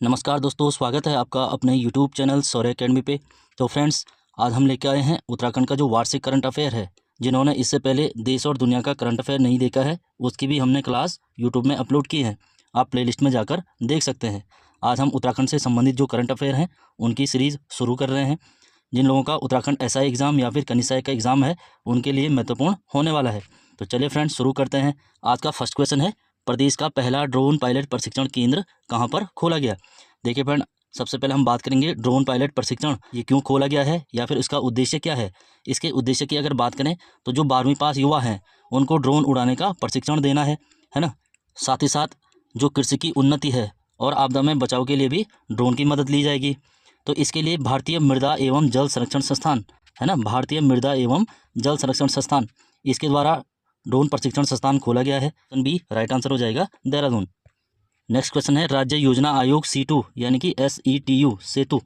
नमस्कार दोस्तों, स्वागत है आपका अपने यूट्यूब चैनल शौर्य अकेडमी पे। तो फ्रेंड्स, आज हम लेके आए हैं उत्तराखंड का जो वार्षिक करंट अफेयर है। जिन्होंने इससे पहले देश और दुनिया का करंट अफेयर नहीं देखा है, उसकी भी हमने क्लास यूट्यूब में अपलोड की है। आप प्लेलिस्ट में जाकर देख सकते हैं। आज हम उत्तराखंड से संबंधित जो करंट अफेयर हैं उनकी सीरीज़ शुरू कर रहे हैं। जिन लोगों का उत्तराखंड एसआई एग्ज़ाम या फिर कनिसाई का एग्ज़ाम है, उनके लिए महत्वपूर्ण होने वाला है। तो चलिए फ्रेंड्स, शुरू करते हैं। आज का फर्स्ट क्वेश्चन है, प्रदेश का पहला ड्रोन पायलट प्रशिक्षण केंद्र कहाँ पर खोला गया? देखिए फ्रेंड, सबसे पहले हम बात करेंगे ड्रोन पायलट प्रशिक्षण ये क्यों खोला गया है या फिर इसका उद्देश्य क्या है। इसके उद्देश्य की अगर बात करें तो जो 12वीं पास युवा हैं उनको ड्रोन उड़ाने का प्रशिक्षण देना है ना। साथ ही साथ जो कृषि की उन्नति है और आपदा में बचाव के लिए भी ड्रोन की मदद ली जाएगी। तो इसके लिए भारतीय मृदा एवं जल संरक्षण संस्थान है ना, भारतीय मृदा एवं जल संरक्षण संस्थान, इसके द्वारा ड्रोन प्रशिक्षण संस्थान खोला गया है। बी राइट आंसर हो जाएगा देहरादून। नेक्स्ट क्वेश्चन है, राज्य योजना आयोग C2 यानी कि SETU सेतु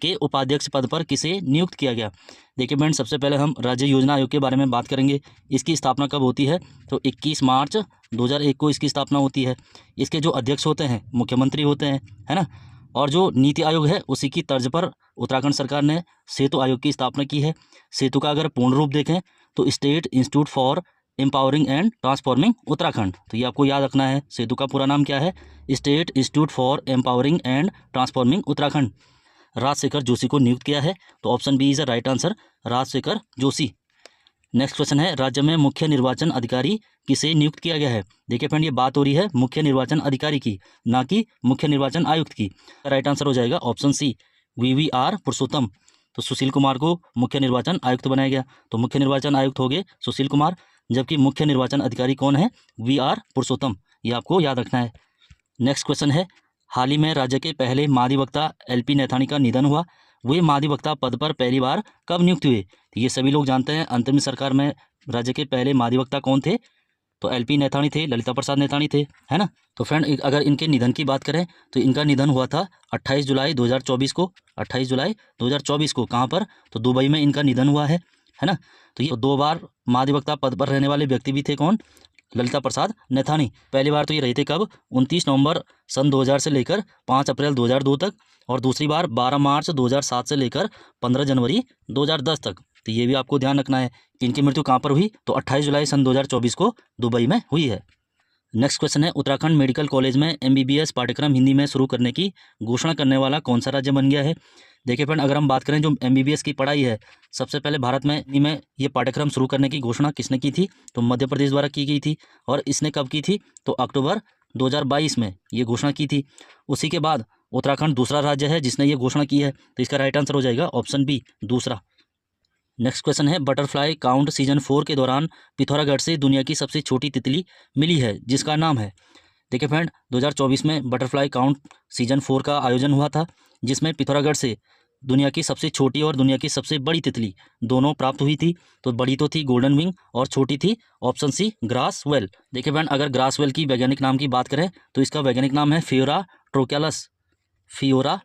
के उपाध्यक्ष पद पर किसे नियुक्त किया गया? देखिए फ्रेंड, सबसे पहले हम राज्य योजना आयोग के बारे में बात करेंगे। इसकी स्थापना कब होती है? तो 21 मार्च 2001 को इसकी स्थापना होती है। इसके जो अध्यक्ष होते हैं मुख्यमंत्री होते हैं, है ना। और जो नीति आयोग है उसी की तर्ज पर उत्तराखंड सरकार ने सेतु आयोग की स्थापना की है। सेतु का अगर पूर्ण रूप देखें तो state institute for empowering and transforming Uttarakhand. तो ये आपको याद रखना है, सेतु का पूरा नाम क्या है? State institute for empowering and transforming Uttarakhand. Rajshekhar Joshi को नियुक्त किया है। तो option B is a right answer, Rajshekhar Joshi. Next question है, राज्य में मुख्य निर्वाचन अधिकारी किसे नियुक्त किया गया है? देखिए फ्रेंड, ये बात हो रही है मुख्य निर्वाचन अधिकारी की, ना कि मुख्य निर्वाचन आयुक्त की। राइट आंसर हो जाएगा ऑप्शन सी, VVR पुरुषोत्तम। तो सुशील कुमार को मुख्य निर्वाचन आयुक्त बनाया गया। तो मुख्य निर्वाचन आयुक्त हो गए सुशील कुमार, जबकि मुख्य निर्वाचन अधिकारी कौन है? VR पुरुषोत्तम। ये आपको याद रखना है। नेक्स्ट क्वेश्चन है, हाल ही में राज्य के पहले महाधिवक्ता LP नैथानी का निधन हुआ। वे महाधिवक्ता पद पर पहली बार कब नियुक्त हुए? तो ये सभी लोग जानते हैं। अंतरिम सरकार में राज्य के पहले महाधिवक्ता कौन थे? तो LP नैथानी थे, ललिता प्रसाद नैथानी थे, है ना। तो फ्रेंड, अगर इनके निधन की बात करें तो इनका निधन हुआ था 28 जुलाई 2024 को। 28 जुलाई 2024 को कहाँ पर? तो दुबई में इनका निधन हुआ है ना। तो ये 2 बार महाधिवक्ता पद पर रहने वाले व्यक्ति भी थे। कौन? ललिता प्रसाद नैथानी। पहली बार तो ये रहे थे कब? 29 नवंबर सन 2000 से लेकर 5 अप्रैल 2002 तक, और दूसरी बार 12 मार्च 2007 से लेकर 15 जनवरी 2010 तक। तो ये भी आपको ध्यान रखना है कि इनकी मृत्यु कहाँ पर हुई? तो 28 जुलाई सन 2024 को दुबई में हुई है। नेक्स्ट क्वेश्चन है, उत्तराखंड मेडिकल कॉलेज में MBBS पाठ्यक्रम हिंदी में शुरू करने की घोषणा करने वाला कौन सा राज्य बन गया है? देखिए फ्रेंड, अगर हम बात करें जो MBBS की पढ़ाई है, सबसे पहले भारत में हिंदी में ये पाठ्यक्रम शुरू करने की घोषणा किसने की थी? तो मध्य प्रदेश द्वारा की गई थी। और इसने कब की थी? तो अक्टूबर 2022 में ये घोषणा की थी। उसी के बाद उत्तराखंड दूसरा राज्य है जिसने ये घोषणा की है। तो इसका राइट आंसर हो जाएगा ऑप्शन बी, दूसरा। नेक्स्ट क्वेश्चन है, बटरफ्लाई काउंट सीजन 4 के दौरान पिथौरागढ़ से दुनिया की सबसे छोटी तितली मिली है, जिसका नाम है? देखिए फ्रेंड, 2024 में बटरफ्लाई काउंट सीजन 4 का आयोजन हुआ था, जिसमें पिथौरागढ़ से दुनिया की सबसे छोटी और दुनिया की सबसे बड़ी तितली दोनों प्राप्त हुई थी। तो बड़ी तो थी गोल्डन विंग और छोटी थी ऑप्शन सी, ग्रास वेल। देखिए फ्रेंड, अगर ग्रास वेल की वैज्ञानिक नाम की बात करें तो इसका वैज्ञानिक नाम है फियोरा ट्रोकैलस। फियोरा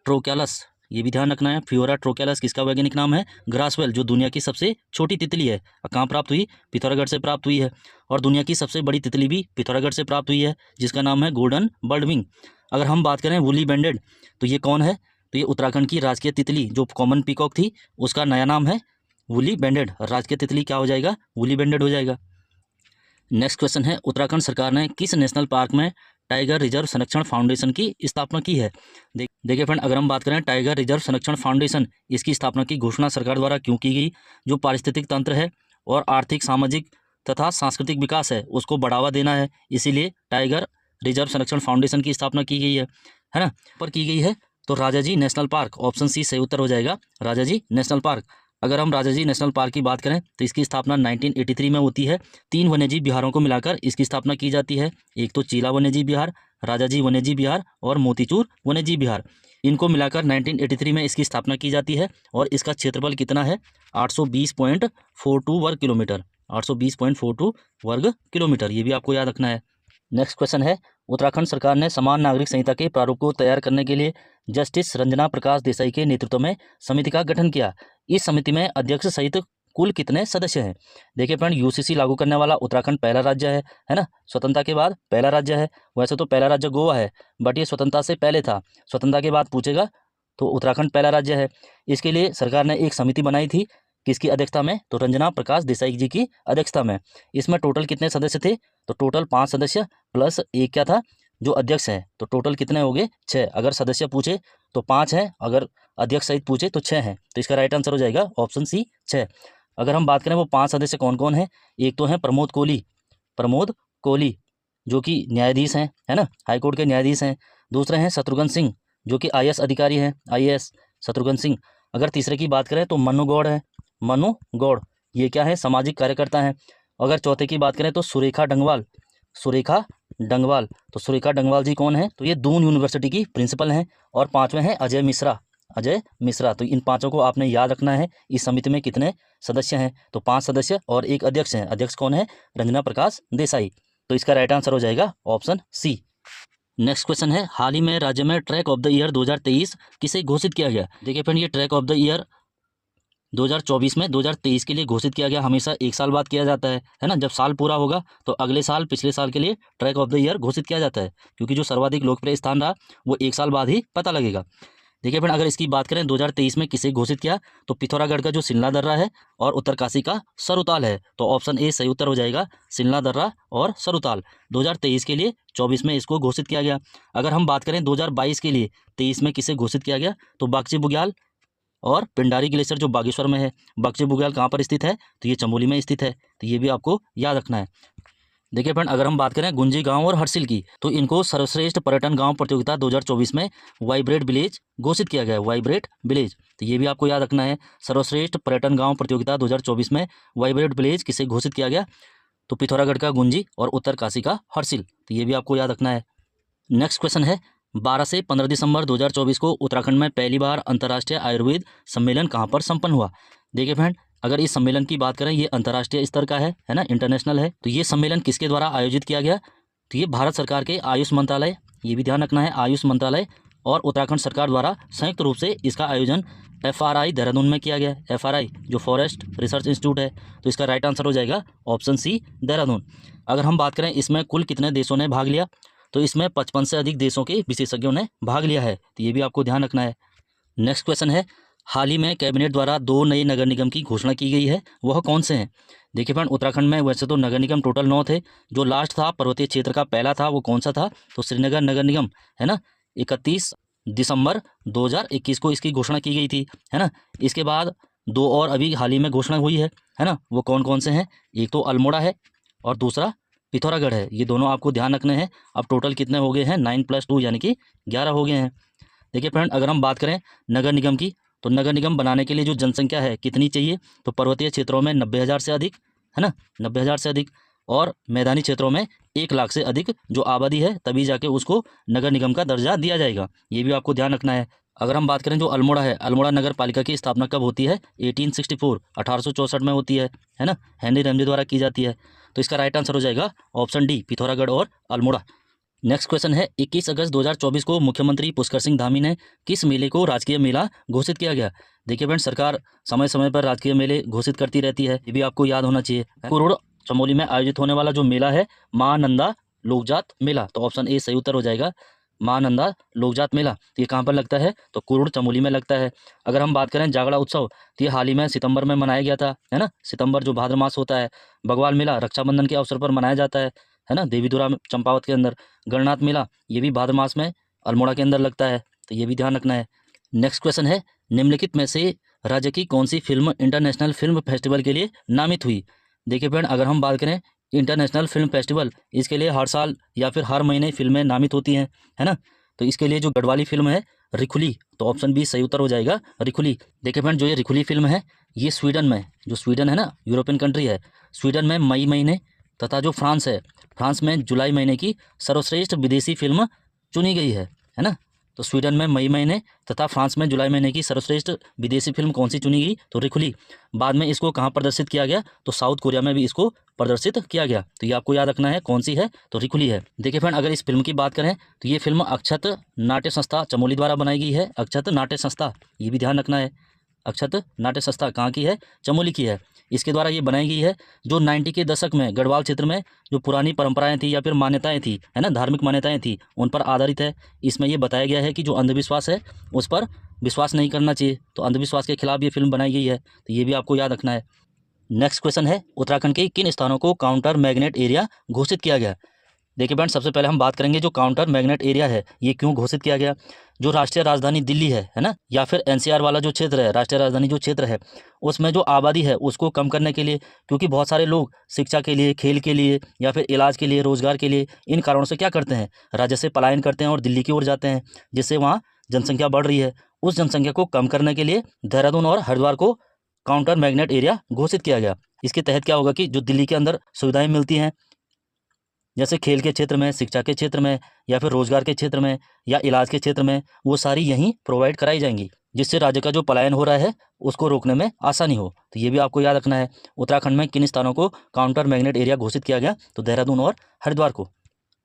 ट्रोकैलस, ये भी ध्यान रखना है। फियोरा ट्रोकैलस किसका वैज्ञानिक नाम है? ग्रासवेल, जो दुनिया की सबसे छोटी तितली है। कहाँ प्राप्त हुई? पिथौरागढ़ से प्राप्त हुई है। और दुनिया की सबसे बड़ी तितली भी पिथौरागढ़ से प्राप्त हुई है, जिसका नाम है गोल्डन बर्डविंग। अगर हम बात करें वुली बैंडेड, तो ये कौन है? तो ये उत्तराखंड की राजकीय तितली जो कॉमन पीकॉक थी, उसका नया नाम है वुली बैंडेड। राजकीय तितली क्या हो जाएगा? वुली बैंडेड हो जाएगा। नेक्स्ट क्वेश्चन है, उत्तराखंड सरकार ने किस नेशनल पार्क में टाइगर रिजर्व संरक्षण फाउंडेशन की स्थापना की है? देखिए फ्रेंड, अगर हम बात करें टाइगर रिजर्व संरक्षण फाउंडेशन, इसकी स्थापना की घोषणा सरकार द्वारा क्यों की गई? जो पारिस्थितिक तंत्र है और आर्थिक, सामाजिक तथा सांस्कृतिक विकास है, उसको बढ़ावा देना है, इसीलिए टाइगर रिजर्व संरक्षण फाउंडेशन की स्थापना की गई है ना। पर की गई है तो Rajaji national park, option C सही उत्तर हो जाएगा, राजाजी नेशनल पार्क। अगर हम राजाजी नेशनल पार्क की बात करें तो इसकी स्थापना 1983 में होती है। 3 वन्यजीव विहारों को मिलाकर इसकी स्थापना की जाती है। एक तो चीला वन्यजीव विहार, राजाजी वन्यजीव विहार और मोतीचूर वन्यजीव विहार। इनको मिलाकर 1983 में इसकी स्थापना की जाती है। और इसका क्षेत्रफल कितना है? 820.42 वर्ग किलोमीटर। 820.42 वर्ग किलोमीटर, ये भी आपको याद रखना है। नेक्स्ट क्वेश्चन है, उत्तराखंड सरकार ने समान नागरिक संहिता के प्रारूप को तैयार करने के लिए जस्टिस रंजना प्रकाश देसाई के नेतृत्व में समिति का गठन किया। इस समिति में अध्यक्ष सहित कुल कितने सदस्य हैं। देखिए फ्रेंड, यूसीसी लागू करने वाला उत्तराखंड पहला राज्य है ना, स्वतंत्रता के बाद पहला राज्य है। वैसे तो पहला राज्य गोवा है, बट ये स्वतंत्रता से पहले था, स्वतंत्रता के बाद पूछेगा तो उत्तराखंड पहला राज्य है। इसके लिए सरकार ने एक समिति बनाई थी, किसकी अध्यक्षता में, तो रंजना प्रकाश देसाई जी की अध्यक्षता में। इसमें टोटल कितने सदस्य थे, तो टोटल 5 सदस्य प्लस एक क्या था, जो अध्यक्ष है, तो टोटल कितने हो गए 6। अगर सदस्य पूछे तो 5 है, अगर अध्यक्ष सहित पूछे तो 6 है, तो इसका राइट आंसर हो जाएगा ऑप्शन सी 6। अगर हम बात करें वो 5 सदस्य कौन कौन है, एक तो है प्रमोद कोहली जो कि न्यायाधीश हैं, है ना, हाईकोर्ट के न्यायाधीश हैं। दूसरे हैं शत्रुघ्न सिंह जो कि आईएएस अधिकारी हैं, आईएएस शत्रुघ्न सिंह। अगर तीसरे की बात करें तो मनु गौड़ है, मनु गौड़, ये क्या है, सामाजिक कार्यकर्ता हैं। अगर चौथे की बात करें तो सुरेखा डंगवाल, तो सुरेखा डंगवाल जी कौन है, तो ये दून यूनिवर्सिटी की प्रिंसिपल हैं। और पांचवें हैं अजय मिश्रा। तो इन पांचों को आपने याद रखना है। इस समिति में कितने सदस्य हैं, तो 5 सदस्य और एक अध्यक्ष हैं। अध्यक्ष कौन है, रंजना प्रकाश देसाई। तो इसका राइट आंसर हो जाएगा ऑप्शन सी। नेक्स्ट क्वेश्चन है, हाल ही में राज्य में ट्रैक ऑफ द ईयर 2023 किसे घोषित किया गया। देखिए फ्रेंड, ये ट्रैक ऑफ द ईयर 2024 में 2023 के लिए घोषित किया गया। हमेशा एक साल बाद किया जाता है ना, जब साल पूरा होगा तो अगले साल पिछले साल के लिए ट्रैक ऑफ द ईयर घोषित किया जाता है, क्योंकि जो सर्वाधिक लोकप्रिय स्थान रहा वो एक साल बाद ही पता लगेगा। देखिए फ्रेंड, अगर इसकी बात करें 2023 में किसे घोषित किया, तो पिथौरागढ़ का जो सिल्ला दर्रा है और उत्तरकाशी का सरुताल है। तो ऑप्शन ए सही उत्तर हो जाएगा, सिल्ला दर्रा और सरुताल 2023 के लिए 24 में इसको घोषित किया गया। अगर हम बात करें 2022 के लिए 23 में किसे घोषित किया गया, तो बागची बुग्याल और पिंडारी ग्लेशियर जो बागेश्वर में है। बागची बुग्याल कहाँ पर स्थित है, तो ये चमोली में स्थित है, तो ये भी आपको याद रखना है। देखिए फ्रेंड, अगर हम बात करें गुंजी गांव और हर्सिल की, तो इनको सर्वश्रेष्ठ पर्यटन गांव प्रतियोगिता 2024 में वाइब्रेट विलेज घोषित किया गया है, वाइब्रेट विलेज। तो ये भी आपको याद रखना है, सर्वश्रेष्ठ पर्यटन गांव प्रतियोगिता 2024 में वाइब्रेट विलेज किसे घोषित किया गया, तो पिथौरागढ़ का गुंजी और उत्तरकाशी का हर्सिल। तो ये भी आपको याद रखना है। नेक्स्ट क्वेश्चन है, 12 से 15 दिसंबर 2024 को उत्तराखंड में पहली बार अंतर्राष्ट्रीय आयुर्वेद सम्मेलन कहाँ पर संपन्न हुआ। देखिए फ्रेंड, अगर इस सम्मेलन की बात करें, ये अंतर्राष्ट्रीय स्तर का है ना, इंटरनेशनल है। तो ये सम्मेलन किसके द्वारा आयोजित किया गया, तो ये भारत सरकार के आयुष मंत्रालय, ये भी ध्यान रखना है, आयुष मंत्रालय और उत्तराखंड सरकार द्वारा संयुक्त रूप से इसका आयोजन FRI देहरादून में किया गया। FRI जो फॉरेस्ट रिसर्च इंस्टीट्यूट है, तो इसका राइट आंसर हो जाएगा ऑप्शन सी देहरादून। अगर हम बात करें इसमें कुल कितने देशों ने भाग लिया, तो इसमें 55 से अधिक देशों के विशेषज्ञों ने भाग लिया है, तो ये भी आपको ध्यान रखना है। नेक्स्ट क्वेश्चन है, हाल ही में कैबिनेट द्वारा 2 नए नगर निगम की घोषणा की गई है, वह कौन से हैं। देखिए फ्रेंड, उत्तराखंड में वैसे तो नगर निगम टोटल 9 थे, जो लास्ट था पर्वतीय क्षेत्र का पहला था, वो कौन सा था, तो श्रीनगर नगर निगम है ना, 31 दिसंबर 2021 को इसकी घोषणा की गई थी, है ना। इसके बाद 2 और अभी हाल ही में घोषणा हुई है ना, वो कौन कौन से हैं, एक तो अल्मोड़ा है और दूसरा पिथौरागढ़ है। ये दोनों आपको ध्यान रखने हैं। अब टोटल कितने हो गए हैं, 9 + 2 यानी कि 11 हो गए हैं। देखिए फ्रेंड, अगर हम बात करें नगर निगम की, तो नगर निगम बनाने के लिए जो जनसंख्या है कितनी चाहिए, तो पर्वतीय क्षेत्रों में 90,000 से अधिक, है ना, 90,000 से अधिक, और मैदानी क्षेत्रों में 1 लाख से अधिक जो आबादी है, तभी जाके उसको नगर निगम का दर्जा दिया जाएगा। ये भी आपको ध्यान रखना है। अगर हम बात करें जो अल्मोड़ा है, अल्मोड़ा नगर पालिका की स्थापना कब होती है, 1864 1864 में होती है ना, हेनरी रैमजे द्वारा की जाती है। तो इसका राइट आंसर हो जाएगा ऑप्शन डी, पिथौरागढ़ और अल्मोड़ा। नेक्स्ट क्वेश्चन है, 21 अगस्त 2024 को मुख्यमंत्री पुष्कर सिंह धामी ने किस मेले को राजकीय मेला घोषित किया गया। देखिए फ्रेंड, सरकार समय समय पर राजकीय मेले घोषित करती रहती है, ये भी आपको याद होना चाहिए। कुरुड़ चमोली में आयोजित होने वाला जो मेला है, महानंदा लोकजात मेला, तो ऑप्शन ए सही उत्तर हो जाएगा, महानंदा लोकजात मेला। तो ये कहाँ पर लगता है, तो कुरुड़ चमोली में लगता है। अगर हम बात करें जागड़ा उत्सव, तो ये हाल ही में सितंबर में मनाया गया था, है ना, सितंबर जो भाद्र मास होता है। बगवाल मेला रक्षाबंधन के अवसर पर मनाया जाता है ना, देवीधुरा चंपावत के अंदर। गणनाथ मेला ये भी भाद्र मास में अल्मोड़ा के अंदर लगता है, तो ये भी ध्यान रखना है। नेक्स्ट क्वेश्चन है, निम्नलिखित में से राज्य की कौन सी फिल्म इंटरनेशनल फिल्म फेस्टिवल के लिए नामित हुई। देखिए फ्रेंड, अगर हम बात करें इंटरनेशनल फिल्म फेस्टिवल, इसके लिए हर साल या फिर हर महीने फिल्में नामित होती हैं, है ना। तो इसके लिए जो गढ़वाली फिल्म है रिखुली, तो ऑप्शन बी सही उत्तर हो जाएगा, रिखुली। देखिए फ्रेंड, जो ये रिखुली फिल्म है, ये स्वीडन में, जो स्वीडन है ना, यूरोपियन कंट्री है, स्वीडन में मई महीने तथा जो फ्रांस है, फ्रांस में जुलाई महीने की सर्वश्रेष्ठ विदेशी फिल्म चुनी गई है ना। तो स्वीडन में मई महीने तथा फ्रांस में जुलाई महीने की सर्वश्रेष्ठ विदेशी फिल्म कौन सी चुनी गई, तो रिखुली। बाद में इसको कहाँ प्रदर्शित किया गया, तो साउथ कोरिया में भी इसको प्रदर्शित किया गया। तो ये आपको याद रखना है कौन सी है, तो रिखुली है। देखिए फ्रेंड, अगर इस फिल्म की बात करें, तो ये फिल्म अक्षत नाट्य संस्था चमोली द्वारा बनाई गई है, अक्षत नाट्य संस्था, ये भी ध्यान रखना है। अक्षत नाट्य संस्था कहाँ की है? चमोली की है। इसके द्वारा ये बनाई गई है। जो 90 के दशक में गढ़वाल क्षेत्र में जो पुरानी परंपराएं थी या फिर मान्यताएं थी, है ना, धार्मिक मान्यताएं थी, उन पर आधारित है। इसमें ये बताया गया है कि जो अंधविश्वास है उस पर विश्वास नहीं करना चाहिए। तो अंधविश्वास के खिलाफ ये फिल्म बनाई गई है, तो ये भी आपको याद रखना है। नेक्स्ट क्वेश्चन है, उत्तराखंड के किन स्थानों को काउंटर मैग्नेट एरिया घोषित किया गया? देखिए फ्रेंड, सबसे पहले हम बात करेंगे जो काउंटर मैग्नेट एरिया है ये क्यों घोषित किया गया। जो राष्ट्रीय राजधानी दिल्ली है ना, या फिर एनसीआर वाला जो क्षेत्र है, राष्ट्रीय राजधानी जो क्षेत्र है, उसमें जो आबादी है उसको कम करने के लिए, क्योंकि बहुत सारे लोग शिक्षा के लिए, खेल के लिए या फिर इलाज के लिए, रोजगार के लिए, इन कारणों से क्या करते हैं, राज्य से पलायन करते हैं और दिल्ली की ओर जाते हैं, जिससे वहाँ जनसंख्या बढ़ रही है। उस जनसंख्या को कम करने के लिए देहरादून और हरिद्वार को काउंटर मैग्नेट एरिया घोषित किया गया। इसके तहत क्या होगा कि जो दिल्ली के अंदर सुविधाएं मिलती हैं, जैसे खेल के क्षेत्र में, शिक्षा के क्षेत्र में, या फिर रोजगार के क्षेत्र में, या इलाज के क्षेत्र में, वो सारी यहीं प्रोवाइड कराई जाएंगी, जिससे राज्य का जो पलायन हो रहा है उसको रोकने में आसानी हो। तो ये भी आपको याद रखना है। उत्तराखंड में किन स्थानों को काउंटर मैग्नेट एरिया घोषित किया गया? तो देहरादून और हरिद्वार को।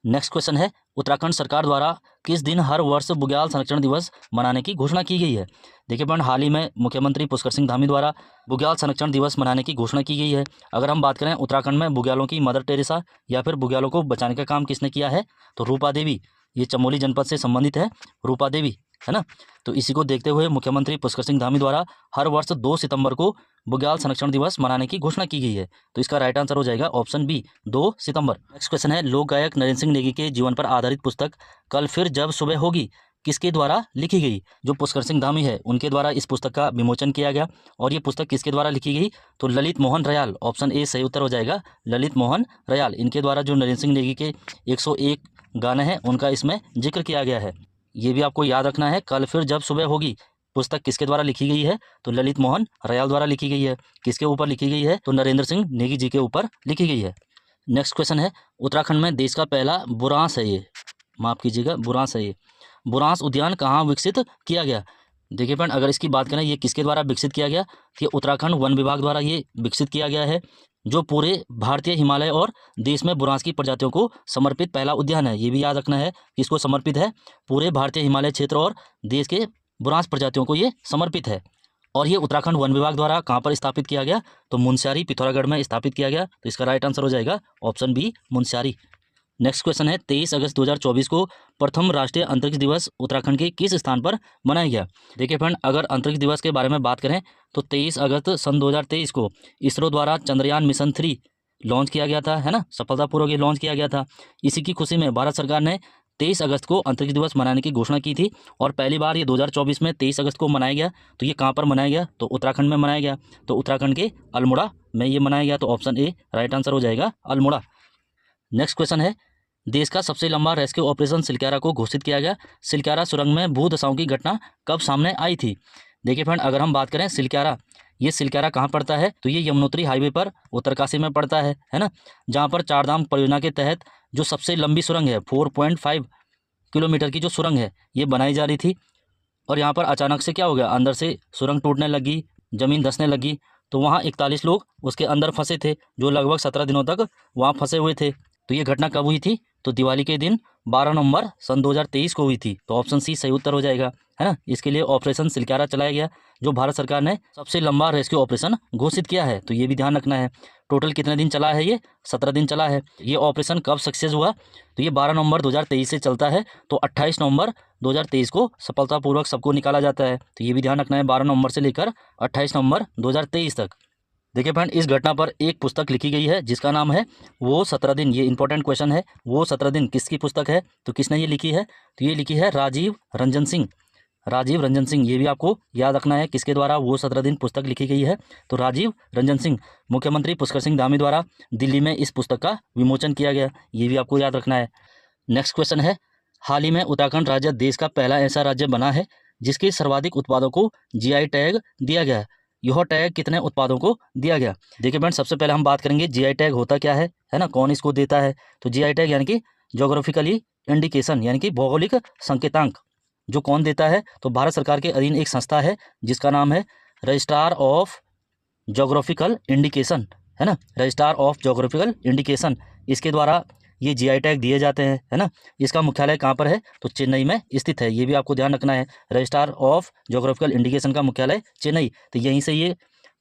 नेक्स्ट क्वेश्चन है, उत्तराखंड सरकार द्वारा किस दिन हर वर्ष बुग्याल संरक्षण दिवस मनाने की घोषणा की गई है? देखिए फ्रेंड, हाल ही में मुख्यमंत्री पुष्कर सिंह धामी द्वारा बुग्याल संरक्षण दिवस मनाने की घोषणा की गई है। अगर हम बात करें उत्तराखंड में बुग्यालों की मदर टेरेसा या फिर बुग्यालों को बचाने का काम किसने किया है? तो रूपा देवी। ये चमोली जनपद से संबंधित है, रूपा देवी, है ना। तो इसी को देखते हुए मुख्यमंत्री पुष्कर सिंह धामी द्वारा हर वर्ष 2 सितंबर को बुग्याल संरक्षण दिवस मनाने की घोषणा की गई है। तो इसका राइट आंसर हो जाएगा ऑप्शन बी, 2 सितंबर। नेक्स्ट क्वेश्चन है, लोक गायक नरेंद्र सिंह नेगी के जीवन पर आधारित पुस्तक कल फिर जब सुबह होगी किसके द्वारा लिखी गई? जो पुष्कर सिंह धामी है उनके द्वारा इस पुस्तक का विमोचन किया गया। और ये पुस्तक किसके द्वारा लिखी गई? तो Lalit Mohan royal. Option A सही उत्तर हो जाएगा, ललित मोहन रयाल। इनके द्वारा जो नरेंद्र सिंह नेगी के 101 गाने हैं उनका इसमें जिक्र किया गया है। ये भी आपको याद रखना है। कल फिर जब सुबह होगी पुस्तक किसके द्वारा लिखी गई है? तो ललित मोहन रयाल द्वारा लिखी गई है। किसके ऊपर लिखी गई है? तो नरेंद्र सिंह नेगी जी के ऊपर लिखी गई है। नेक्स्ट क्वेश्चन है, उत्तराखंड में देश का पहला बुरांस है ये, माफ़ कीजिएगा, बुरांस है ये, बुरांस उद्यान कहाँ विकसित किया गया? देखिए फ्रेंड, अगर इसकी बात करें ये किसके द्वारा विकसित किया गया? ये उत्तराखंड वन विभाग द्वारा ये विकसित किया गया है, जो पूरे भारतीय हिमालय और देश में बुरांस की प्रजातियों को समर्पित पहला उद्यान है। ये भी याद रखना है, किसको समर्पित है? पूरे भारतीय हिमालय क्षेत्र और देश के बुरांस प्रजातियों को ये समर्पित है। और ये उत्तराखंड वन विभाग द्वारा कहाँ पर स्थापित किया गया? तो मुनस्यारी, पिथौरागढ़ में स्थापित किया गया। तो इसका राइट आंसर हो जाएगा option B, Munsiyari. Next question है, 23 अगस्त 2024 को प्रथम राष्ट्रीय अंतरिक्ष दिवस उत्तराखंड के किस स्थान पर मनाया गया? देखिए फ्रेंड, अगर अंतरिक्ष दिवस के बारे में बात करें तो 23 अगस्त सन 2023 को इसरो द्वारा चंद्रयान मिशन 3 लॉन्च किया गया था, है ना, सफलतापूर्वक ये लॉन्च किया गया था। इसी की खुशी में भारत सरकार ने 23 अगस्त को अंतरिक्ष दिवस मनाने की घोषणा की थी। और पहली बार ये 2024 में 23 अगस्त को मनाया गया। तो ये कहाँ पर मनाया गया? तो उत्तराखंड में मनाया गया। तो उत्तराखंड के अल्मोड़ा में ये मनाया गया। तो ऑप्शन ए राइट आंसर हो जाएगा, अल्मोड़ा। नेक्स्ट क्वेश्चन है, देश का सबसे लंबा रेस्क्यू ऑपरेशन सिलक्यारा को घोषित किया गया। सिलक्यारा सुरंग में भूधसाओं की घटना कब सामने आई थी? देखिए फ्रेंड, अगर हम बात करें सिलक्यारा, ये सिलक्यारा कहाँ पड़ता है? तो ये यमुनोत्री हाईवे पर उत्तरकाशी में पड़ता है ना, जहाँ पर चारधाम परियोजना के तहत जो सबसे लंबी सुरंग है, 4.5 किलोमीटर की जो सुरंग है ये बनाई जा रही थी। और यहाँ पर अचानक से क्या हो गया, अंदर से सुरंग टूटने लगी, ज़मीन धंसने लगी। तो वहाँ 41 लोग उसके अंदर फंसे थे, जो लगभग 17 दिनों तक वहाँ फंसे हुए थे। तो ये घटना कब हुई थी? तो दिवाली के दिन 12 नवंबर सन 2023 को हुई थी। तो ऑप्शन सी सही उत्तर हो जाएगा, है ना। इसके लिए ऑपरेशन सिलक्यारा चलाया गया, जो भारत सरकार ने सबसे लंबा रेस्क्यू ऑपरेशन घोषित किया है। तो ये भी ध्यान रखना है। टोटल कितने दिन चला है? ये 17 दिन चला है। ये ऑपरेशन कब सक्सेस हुआ? तो ये 12 नवंबर 2023 से चलता है। तो 28 नवंबर 2023 को सफलतापूर्वक सबको निकाला जाता है। तो ये भी ध्यान रखना है, 12 नवंबर से लेकर 28 नवंबर 2023 तक। देखिए फ्रेंड, इस घटना पर एक पुस्तक लिखी गई है जिसका नाम है वो 17 दिन। ये इंपॉर्टेंट क्वेश्चन है, वो 17 दिन किसकी पुस्तक है? तो किसने ये लिखी है? तो ये लिखी है राजीव रंजन सिंह। राजीव रंजन सिंह, ये भी आपको याद रखना है, किसके द्वारा वो 17 दिन पुस्तक लिखी गई है? तो राजीव रंजन सिंह। मुख्यमंत्री पुष्कर सिंह धामी द्वारा दिल्ली में इस पुस्तक का विमोचन किया गया। ये भी आपको याद रखना है। नेक्स्ट क्वेश्चन है, हाल ही में उत्तराखंड राज्य देश का पहला ऐसा राज्य बना है जिसके सर्वाधिक उत्पादों को जीआई टैग दिया गया है। यह टैग कितने उत्पादों को दिया गया? देखिए फ्रेंड, सबसे पहले हम बात करेंगे जीआई टैग होता क्या है ना, कौन इसको देता है? तो जीआई टैग यानी कि जोग्राफिकली इंडिकेशन, यानी कि भौगोलिक संकेतांक, जो कौन देता है? तो भारत सरकार के अधीन एक संस्था है जिसका नाम है रजिस्ट्रार ऑफ जोग्राफिकल इंडिकेशन, है ना, रजिस्ट्रार ऑफ जोग्राफिकल इंडिकेशन। इसके द्वारा ये GI टैग दिए जाते हैं, है ना। इसका मुख्यालय कहाँ पर है, तो चेन्नई में स्थित है। ये भी आपको ध्यान रखना है। रजिस्ट्रार ऑफ ज्योग्राफिकल इंडिकेशन का मुख्यालय चेन्नई, तो यहीं से ये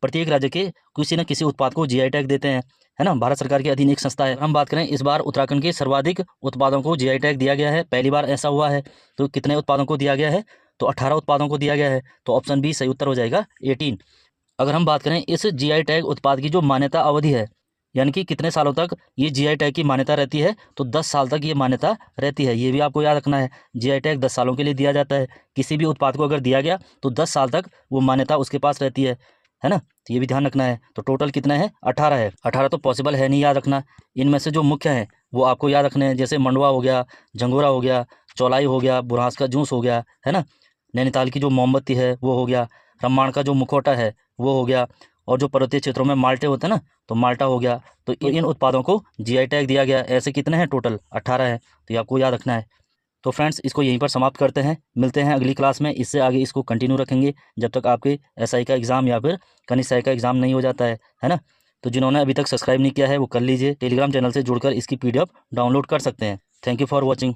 प्रत्येक राज्य के किसी न किसी उत्पाद को GI टैग देते हैं, है ना। भारत सरकार के अधीन एक संस्था है। हम बात करें इस बार उत्तराखंड के सर्वाधिक उत्पादों को GI टैग दिया गया है, पहली बार ऐसा हुआ है। तो कितने उत्पादों को दिया गया है, तो 18 उत्पादों को दिया गया है। तो ऑप्शन बी सही उत्तर हो जाएगा 18। अगर हम बात करें इस GI टैग उत्पाद की जो मान्यता अवधि है, यानी कि कितने सालों तक ये GI टैग की मान्यता रहती है, तो 10 साल तक ये मान्यता रहती है। ये भी आपको याद रखना है। GI टैग 10 सालों के लिए दिया जाता है। किसी भी उत्पाद को अगर दिया गया तो 10 साल तक वो मान्यता उसके पास रहती है ना। तो ये भी ध्यान रखना है। तो टोटल कितना है, 18 है। 18 तो पॉसिबल है नहीं याद रखना। इनमें से जो मुख्य हैं वो आपको याद रखने हैं, जैसे मंडुआ हो गया, झंगोरा हो गया, चौलाई हो गया, बुरांस का जूस हो गया, है ना। नैनीताल की जो मोमबत्ती है वो हो गया, रम्माण का जो मुखौटा है वो हो गया, और जो पर्वतीय क्षेत्रों में माल्टे होते हैं ना, तो माल्टा हो गया। तो इन उत्पादों को GI टैग दिया गया। ऐसे कितने हैं, टोटल 18 हैं। तो ये आपको याद रखना है। तो फ्रेंड्स, इसको यहीं पर समाप्त करते हैं। मिलते हैं अगली क्लास में। इससे आगे इसको कंटिन्यू रखेंगे जब तक आपके SI का एग्ज़ाम या फिर कनिष्ठ SI का एग्ज़ाम नहीं हो जाता है ना। तो जिन्होंने अभी तक सब्सक्राइब नहीं किया है वो कर लीजिए। टेलीग्राम चैनल से जुड़कर इसकी PDF डाउनलोड कर सकते हैं। Thank you for watching.